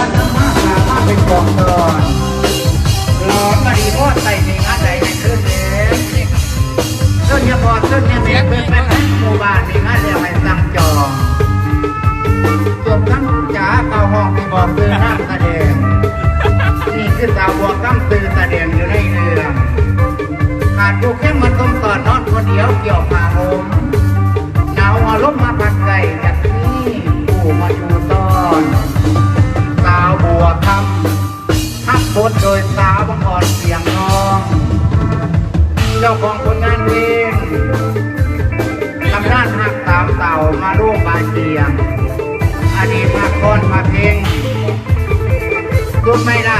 อนน้ำมาสามารถเป็นกองตอนหลอมมาดีพอดใส่ในงานใดในคืนนี้เจ้าอย่าบอกเจ้าเนี่ยแม่เป็นไปทั้งหมู่บ้านมีงานเรียกให้สั่งจองจบทั้งจ๋าเป่าห้องมีบอกตื่นน้ำแสดงนี่คือสาวบัวกำตื่นแสดงอยู่ในเรื่องขาดผู้เข้มมันต้มตอนนอนคนเดียวเกี่ยวผ้าห่มหนาวอารมณ์มาพักไก่จากนี้ผู้มาอยู่ตอนสาวบัวคำทักบทโดยสาวบังอ่อนเสียงน้องเจ้าของผลงานเพลงทำด้านหักตามเต่ามาลูกบาเตียงอดีตมาก่อนมาเพลงรุ่นไม่ได้